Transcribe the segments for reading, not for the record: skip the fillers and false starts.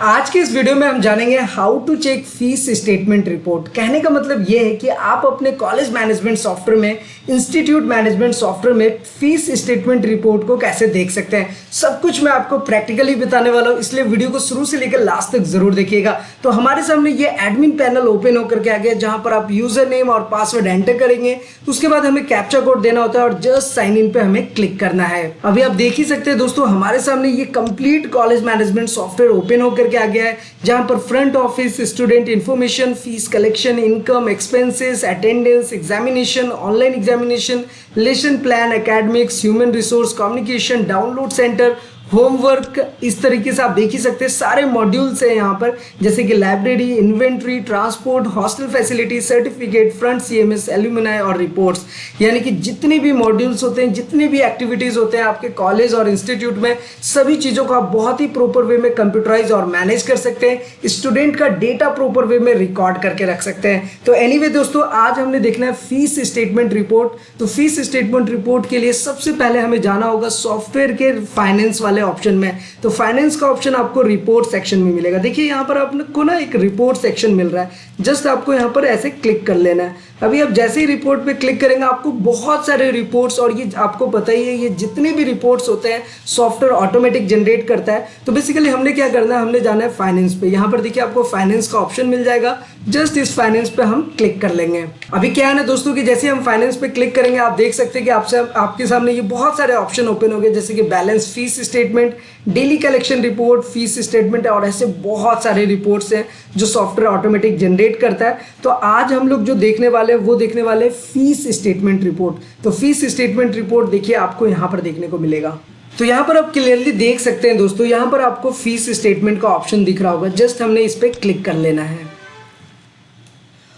आज के इस वीडियो में हम जानेंगे how to check fees statement report. कहने का मतलब ये है कि आप अपने कॉलेज मैनेजमेंट सॉफ्टवेयर में, इंस्टीट्यूट मैनेजमेंट सॉफ्टवेयर में फीस स्टेटमेंट रिपोर्ट को कैसे देख सकते हैं। सब कुछ मैं आपको प्रैक्टिकली बताने वाला हूँ, इसलिए वीडियो को शुरू से लेकर लास्ट तक जरूर देखिएगा। तो हमारे सामने ये एडमिन पैनल ओपन होकर के आ गया, जहां पर आप यूजर नेम और पासवर्ड एंटर करेंगे। उसके बाद हमें कैप्चा कोड देना होता है और जस्ट साइन इन पे हमें क्लिक करना है। अभी आप देख ही सकते हैं दोस्तों, हमारे सामने ये complete college management software open होकर के आ गया है, जहां पर front office, student information, fees collection, income, expenses, attendance, examination, online examination, lesson plan, academics, human resource, communication, download centre, homework, इस तरीके से आप देख ही सकते हैं सारे मॉड्यूल्स हैं यहाँ पर, जैसे कि library, inventory, transport, hostel facility, certificate, front CMS, alumni और रिपोर्ट्स। यानी कि जितने भी मॉड्यूल्स होते हैं, जितने भी एक्टिविटीज होते हैं आपके कॉलेज और इंस्टीट्यूट में, सभी चीज़ों को आप बहुत ही प्रॉपर वे में कंप्यूटराइज और मैनेज कर सकते हैं। स्टूडेंट का डेटा प्रॉपर वे में रिकॉर्ड करके रख सकते हैं। तो एनीवे दोस्तों, आज हमने देखना है फीस स्टेटमेंट रिपोर्ट। तो फीस स्टेटमेंट रिपोर्ट के लिए सबसे पहले हमें जाना होगा सॉफ्टवेयर के फाइनेंस वाले ऑप्शन में। तो फाइनेंस का ऑप्शन आपको रिपोर्ट सेक्शन में मिलेगा। देखिए यहाँ पर आपको ना एक रिपोर्ट सेक्शन मिल रहा है, जस्ट आपको यहाँ पर ऐसे क्लिक कर लेना है। अभी आप जैसे ही रिपोर्ट पे क्लिक करेंगे, आपको बहुत सारे रिपोर्ट्स, और ये आपको पता ही है, ये जितने भी रिपोर्ट्स होते हैं सॉफ्टवेयर ऑटोमेटिक जनरेट करता है। तो बेसिकली हमने क्या करना है, हमने जाना है फाइनेंस पे। यहाँ पर देखिए आपको फाइनेंस का ऑप्शन मिल जाएगा, जस्ट इस फाइनेंस पे हम क्लिक कर लेंगे। अभी क्या है ना दोस्तों कि जैसे हम फाइनेंस पे क्लिक करेंगे, आप देख सकते हैं कि आपके सामने ये बहुत सारे ऑप्शन ओपन हो गए, जैसे कि balance fees statement, daily collection report, fees statement, और ऐसे बहुत सारे रिपोर्ट्स हैं जो सॉफ्टवेयर ऑटोमेटिक जनरेट करता है। तो आज हम लोग जो देखने वाले हैं वो देखने वाले हैं फीस स्टेटमेंट रिपोर्ट। तो फीस स्टेटमेंट रिपोर्ट देखिए आपको यहाँ पर देखने को मिलेगा। तो यहाँ पर आप क्लियरली देख सकते हैं दोस्तों, यहाँ पर आपको फीस स्टेटमेंट का ऑप्शन दिख रहा होगा, जस्ट हमने इस पर क्लिक कर लेना है।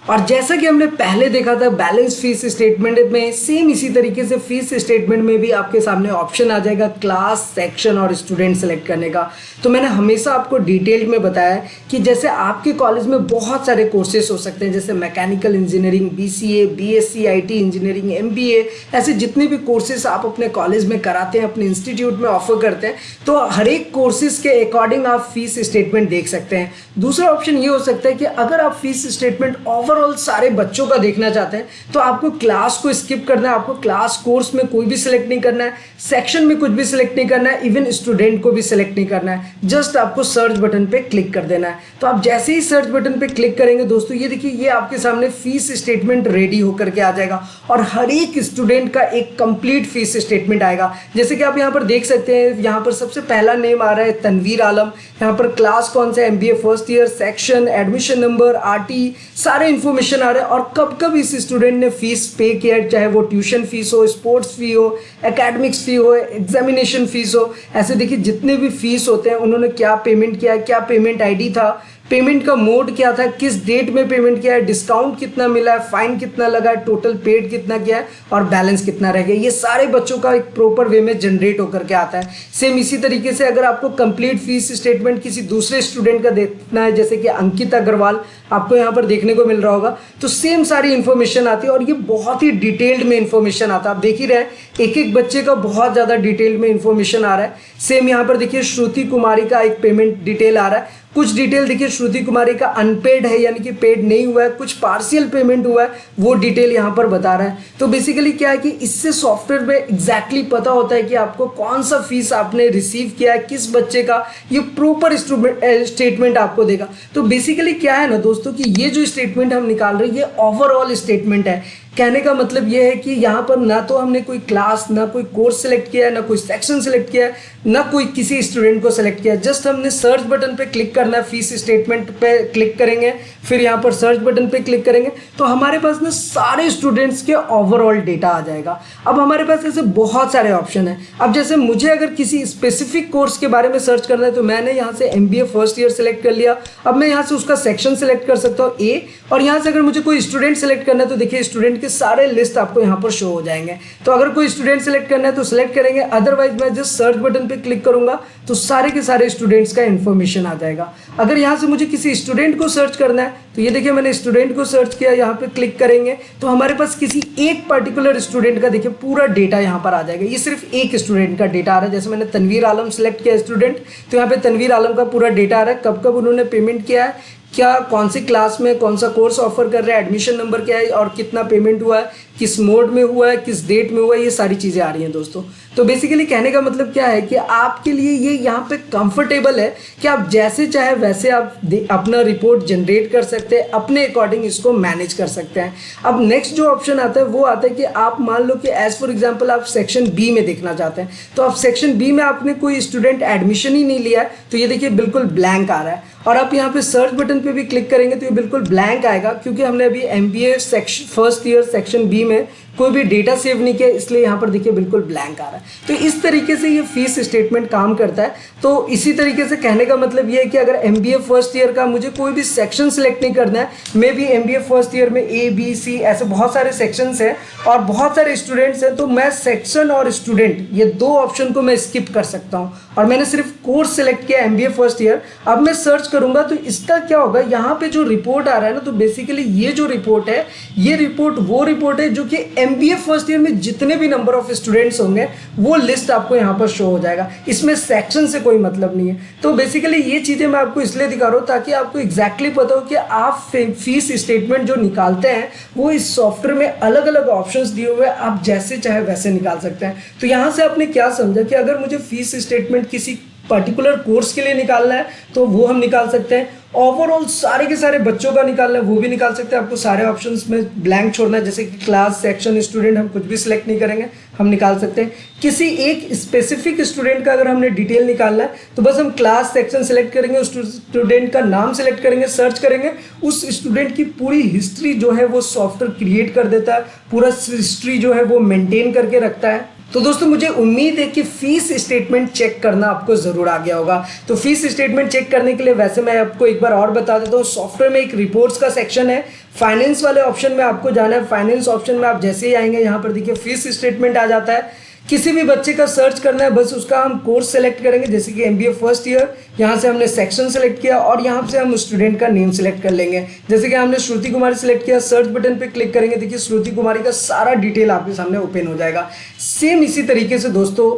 और जैसा कि हमने पहले देखा था बैलेंस फीस स्टेटमेंट में, सेम इसी तरीके से फीस स्टेटमेंट में भी आपके सामने ऑप्शन आ जाएगा क्लास, सेक्शन और स्टूडेंट सेलेक्ट करने का। तो मैंने हमेशा आपको डिटेल में बताया कि जैसे आपके कॉलेज में बहुत सारे कोर्सेज हो सकते हैं, जैसे mechanical engineering, BCA, BSc IT engineering, MBA, ऐसे जितने भी कोर्सेज आप अपने कॉलेज में कराते हैं, अपने इंस्टीट्यूट में ऑफर करते हैं, तो हर एक कोर्सेज के अकॉर्डिंग आप फीस स्टेटमेंट देख सकते हैं। दूसरा ऑप्शन ये हो सकता है कि अगर आप फीस स्टेटमेंट ओवरऑल सारे बच्चों का देखना चाहते हैं, तो आपको क्लास को स्किप करना है, आपको क्लास कोर्स में कोई भी सिलेक्ट नहीं करना है, सेक्शन में कुछ भी सिलेक्ट नहीं करना है, इवन स्टूडेंट को भी सिलेक्ट नहीं करना है, जस्ट आपको सर्च बटन पे क्लिक कर देना है। तो आप जैसे ही सर्च बटन पे क्लिक करेंगे दोस्तों, ये देखिए ये आपके सामने फीस स्टेटमेंट रेडी होकर के आ जाएगा, और हर एक स्टूडेंट का एक कंप्लीट फीस स्टेटमेंट आएगा। जैसे कि आप यहाँ पर देख सकते हैं, यहाँ पर सबसे पहला नेम आ रहा है तनवीर आलम, यहाँ पर क्लास कौन सा, MBA first year, section, admission number, RT, सारे इंफॉर्मेशन आ रहे हैं, और कब कब इस स्टूडेंट ने फीस पे किया है, चाहे वो ट्यूशन फीस हो, स्पोर्ट्स फी हो, एकेडमिक्स फी हो, एग्जामिनेशन फीस हो। ऐसे देखिए जितने भी फीस होते हैं उन्होंने क्या पेमेंट किया है, क्या पेमेंट आईडी था, पेमेंट का मोड क्या था, किस डेट में पेमेंट किया है, डिस्काउंट कितना मिला है, फाइन कितना लगा है, टोटल पेड कितना किया है, और बैलेंस कितना रह गया। ये सारे बच्चों का एक प्रॉपर वे में जनरेट होकर के आता है। सेम इसी तरीके से अगर आपको कंप्लीट फीस स्टेटमेंट किसी दूसरे स्टूडेंट का देखना है, जैसे कि अंकित अग्रवाल, आपको यहाँ पर देखने को मिल रहा होगा, तो सेम सारी इन्फॉर्मेशन आती है, और ये बहुत ही डिटेल्ड में इन्फॉर्मेशन आता है। आप देख ही रहे, एक एक बच्चे का बहुत ज़्यादा डिटेल्ड में इन्फॉर्मेशन आ रहा है। सेम यहाँ पर देखिए श्रुति कुमारी का एक पेमेंट डिटेल आ रहा है, कुछ डिटेल देखिए श्रुति कुमारी का अनपेड है, यानी कि पेड नहीं हुआ है, कुछ पार्शियल पेमेंट हुआ है, वो डिटेल यहाँ पर बता रहा है। तो बेसिकली क्या है कि इससे सॉफ्टवेयर में एग्जैक्टली पता होता है कि आपको कौन सा फीस आपने रिसीव किया है, किस बच्चे का, ये प्रॉपर स्टेटमेंट आपको देगा। तो बेसिकली क्या है ना दोस्तों कि ये जो स्टेटमेंट हम निकाल रहे हैं, ये ओवरऑल स्टेटमेंट है। कहने का मतलब ये है कि यहाँ पर ना तो हमने कोई क्लास, ना कोई कोर्स सेलेक्ट किया है, ना कोई सेक्शन सेलेक्ट किया है, ना कोई किसी स्टूडेंट को सेलेक्ट किया है। जस्ट हमने सर्च बटन पे क्लिक करना है, फीस स्टेटमेंट पे क्लिक करेंगे, फिर यहाँ पर सर्च बटन पे क्लिक करेंगे, तो हमारे पास ना सारे स्टूडेंट्स के ओवरऑल डेटा आ जाएगा। अब हमारे पास ऐसे बहुत सारे ऑप्शन हैं। अब जैसे मुझे अगर किसी स्पेसिफिक कोर्स के बारे में सर्च करना है, तो मैंने यहाँ से एमबीए फर्स्ट ईयर सेलेक्ट कर लिया। अब मैं यहाँ से उसका सेक्शन सेलेक्ट कर सकता हूँ ए, और यहाँ से अगर मुझे कोई स्टूडेंट सेलेक्ट करना है, तो देखिए स्टूडेंट स्टूडेंट के सारे लिस्ट आपको यहाँ पर शो हो जाएंगे। तो अगर कोई स्टूडेंट सेलेक्ट करना है तो सिलेक्ट करेंगे, अदरवाइज मैं जस्ट सर्च बटन पे क्लिक करूंगा तो सारे के सारे स्टूडेंट्स का इन्फॉर्मेशन आ जाएगा। अगर यहाँ से मुझे किसी स्टूडेंट को सर्च करना है तो ये देखिए मैंने स्टूडेंट को सर्च किया, यहाँ पे क्लिक करेंगे तो हमारे पास किसी एक पर्टिकुलर स्टूडेंट का देखिए पूरा डेटा यहाँ पर आ जाएगा। ये सिर्फ एक स्टूडेंट का डेटा आ रहा है, जैसे मैंने तनवीर आलम सेलेक्ट किया स्टूडेंट, तो यहाँ पे तनवीर आलम का पूरा डेटा आ रहा है, कब कब उन्होंने पेमेंट किया है, क्या कौन सी क्लास में कौन सा कोर्स ऑफर कर रहे हैं, एडमिशन नंबर क्या है और कितना पेमेंट हुआ है, किस मोड में हुआ है, किस डेट में हुआ है, ये सारी चीज़ें आ रही हैं दोस्तों। तो बेसिकली कहने का मतलब क्या है कि आपके लिए ये यहाँ पे कंफर्टेबल है कि आप जैसे चाहे वैसे आप अपना रिपोर्ट जनरेट कर सकते हैं, अपने अकॉर्डिंग इसको मैनेज कर सकते हैं। अब नेक्स्ट जो ऑप्शन आता है वो आता है कि आप मान लो कि एज फॉर एग्जाम्पल आप सेक्शन बी में देखना चाहते हैं, तो आप सेक्शन बी में आपने कोई स्टूडेंट एडमिशन ही नहीं लिया है तो ये देखिए बिल्कुल ब्लैंक आ रहा है, और आप यहाँ पे सर्च बटन पे भी क्लिक करेंगे तो ये बिल्कुल ब्लैंक आएगा, क्योंकि हमने अभी MBA section first year section B में कोई भी डेटा सेव नहीं किया, इसलिए यहाँ पर देखिए बिल्कुल ब्लैंक आ रहा है। तो इस तरीके से ये फीस स्टेटमेंट काम करता है। तो इसी तरीके से कहने का मतलब ये है कि अगर MBA फर्स्ट ईयर का मुझे कोई भी सेक्शन सेलेक्ट नहीं करना है, may be MBA first year में A B C ऐसे बहुत सारे सेक्शंस हैं और बहुत सारे स्टूडेंट्स हैं, तो मैं सेक्शन और स्टूडेंट ये दो ऑप्शन को मैं स्किप कर सकता हूँ और मैंने सिर्फ कोर्स सेलेक्ट किया MBA फर्स्ट ईयर। अब मैं सर्च करूंगा तो इसका क्या होगा, यहाँ पे जो रिपोर्ट आ रहा है ना, तो बेसिकली ये जो रिपोर्ट है, ये रिपोर्ट वो रिपोर्ट है जो कि MBA फर्स्ट ईयर में जितने भी नंबर ऑफ स्टूडेंट्स होंगे वो लिस्ट आपको यहाँ पर शो हो जाएगा, इसमें सेक्शन से कोई मतलब नहीं है। तो बेसिकली ये चीज़ें मैं आपको इसलिए दिखा रहा हूँ ताकि आपको एग्जैक्टली पता हो कि आप फीस स्टेटमेंट जो निकालते हैं वो इस सॉफ्टवेयर में अलग अलग ऑप्शंस दिए हुए हैं, आप जैसे चाहे वैसे निकाल सकते हैं। तो यहाँ से आपने क्या समझा कि अगर मुझे फीस स्टेटमेंट किसी पर्टिकुलर कोर्स के लिए निकालना है तो वो हम निकाल सकते हैं, ओवरऑल सारे के सारे बच्चों का निकालना है वो भी निकाल सकते हैं। आपको सारे ऑप्शंस में ब्लैंक छोड़ना है, जैसे कि क्लास, सेक्शन, स्टूडेंट, हम कुछ भी सिलेक्ट नहीं करेंगे, हम निकाल सकते हैं। किसी एक स्पेसिफिक स्टूडेंट का अगर हमने डिटेल निकालना है तो बस हम क्लास, सेक्शन सेलेक्ट करेंगे, उस स्टूडेंट का नाम सेलेक्ट करेंगे, सर्च करेंगे, उस स्टूडेंट की पूरी हिस्ट्री जो है वो सॉफ्टवेयर क्रिएट कर देता है, पूरा हिस्ट्री जो है वो मेंटेन करके रखता है। तो दोस्तों मुझे उम्मीद है कि फीस स्टेटमेंट चेक करना आपको ज़रूर आ गया होगा। तो फीस स्टेटमेंट चेक करने के लिए वैसे मैं आपको एक बार और बता देता हूँ, सॉफ्टवेयर में एक रिपोर्ट्स का सेक्शन है, फाइनेंस वाले ऑप्शन में आपको जाना है। फाइनेंस ऑप्शन में आप जैसे ही आएंगे यहाँ पर देखिए फीस स्टेटमेंट आ जाता है। किसी भी बच्चे का सर्च करना है, बस उसका हम कोर्स सेलेक्ट करेंगे, जैसे कि MBA फर्स्ट ईयर, यहाँ से हमने सेक्शन सेलेक्ट किया और यहाँ से हम स्टूडेंट का नेम सेलेक्ट कर लेंगे। जैसे कि हमने श्रुति कुमारी सेलेक्ट किया, सर्च बटन पे क्लिक करेंगे, देखिए श्रुति कुमारी का सारा डिटेल आपके सामने ओपन हो जाएगा। सेम इसी तरीके से दोस्तों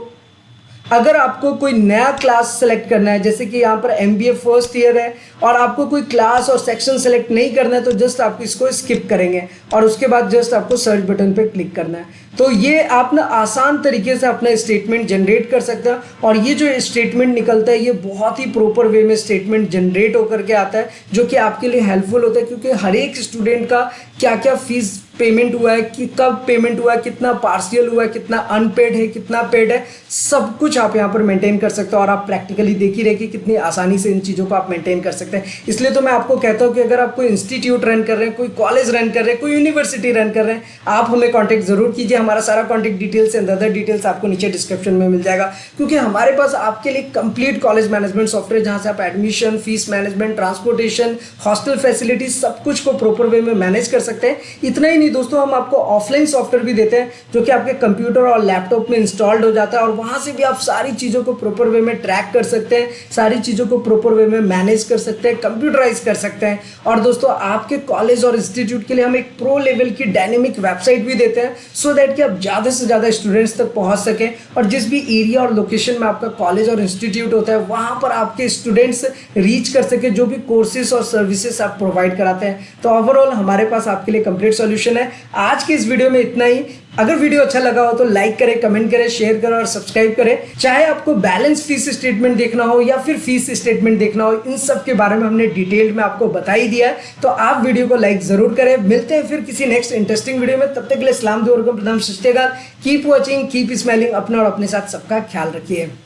अगर आपको कोई नया क्लास सेलेक्ट करना है, जैसे कि यहाँ पर MBA फर्स्ट ईयर है और आपको कोई क्लास और सेक्शन सेलेक्ट नहीं करना है, तो जस्ट आप इसको स्किप करेंगे और उसके बाद जस्ट आपको सर्च बटन पे क्लिक करना है। तो ये आप ना आसान तरीके से अपना स्टेटमेंट जनरेट कर सकते हैं और ये जो स्टेटमेंट निकलता है ये बहुत ही प्रॉपर वे में स्टेटमेंट जनरेट होकर के आता है, जो कि आपके लिए हेल्पफुल होता है, क्योंकि हर एक स्टूडेंट का क्या क्या फीस पेमेंट हुआ है, कि कब पेमेंट हुआ है, कितना पार्शियल हुआ है, कितना अनपेड है, कितना पेड है, सब कुछ आप यहाँ पर मेंटेन कर सकते हो और आप प्रैक्टिकली देख ही रहे कि कितनी आसानी से इन चीज़ों को आप मेंटेन कर सकते हैं। इसलिए तो मैं आपको कहता हूँ कि अगर आप कोई इंस्टीट्यूट रन कर रहे हैं, कोई कॉलेज रन कर रहे हैं, कोई यूनिवर्सिटी रन कर रहे हैं, आप हमें कॉन्टैक्ट जरूर कीजिए। हमारा सारा contact details and other details आपको नीचे डिस्क्रिप्शन में मिल जाएगा, क्योंकि हमारे पास आपके लिए कंप्लीट कॉलेज मैनेजमेंट सॉफ्टवेयर, जहाँ से आप admission, fees management, transportation, hostel facilities सब कुछ को प्रॉपर वे में मैनेज कर सकते हैं। इतना ही नहीं दोस्तों, हम आपको ऑफलाइन सॉफ्टवेयर भी देते हैं जो कि आपके कंप्यूटर और लैपटॉप में इंस्टॉल्ड हो जाता है और वहां से भी आप सारी चीज़ों को प्रॉपर वे में ट्रैक कर सकते हैं, सारी चीज़ों को प्रॉपर वे में मैनेज कर सकते हैं, कंप्यूटराइज कर सकते हैं। और दोस्तों आपके कॉलेज और इंस्टीट्यूट के लिए हम एक प्रो लेवल की डायनेमिक वेबसाइट भी देते हैं, सो दैट कि आप ज़्यादा से ज़्यादा स्टूडेंट्स तक पहुँच सकें और जिस भी एरिया और लोकेशन में आपका कॉलेज और इंस्टीट्यूट होता है वहाँ पर आपके स्टूडेंट्स रीच कर सके जो भी कोर्सेज और सर्विसेज आप प्रोवाइड कराते हैं। तो ओवरऑल हमारे पास आपके लिए कंप्लीट सॉल्यूशन है। आज के इस वीडियो में इतना ही। अगर वीडियो अच्छा लगा हो तो लाइक करें, कमेंट करें, शेयर करें और सब्सक्राइब करें। चाहे आपको बैलेंस फीस स्टेटमेंट देखना हो या फिर फीस स्टेटमेंट देखना हो, इन सब के बारे में हमने डिटेल्ड में आपको बता ही दिया है, तो आप वीडियो को लाइक जरूर करें। मिलते हैं फिर किसी नेक्स्ट इंटरेस्टिंग वीडियो में, तब तक के लिए सलाम दुआ और प्रणाम, सत श्री अकाल। कीप वॉचिंग, कीप स्माइलिंग, अपना और अपने साथ सबका ख्याल रखिए।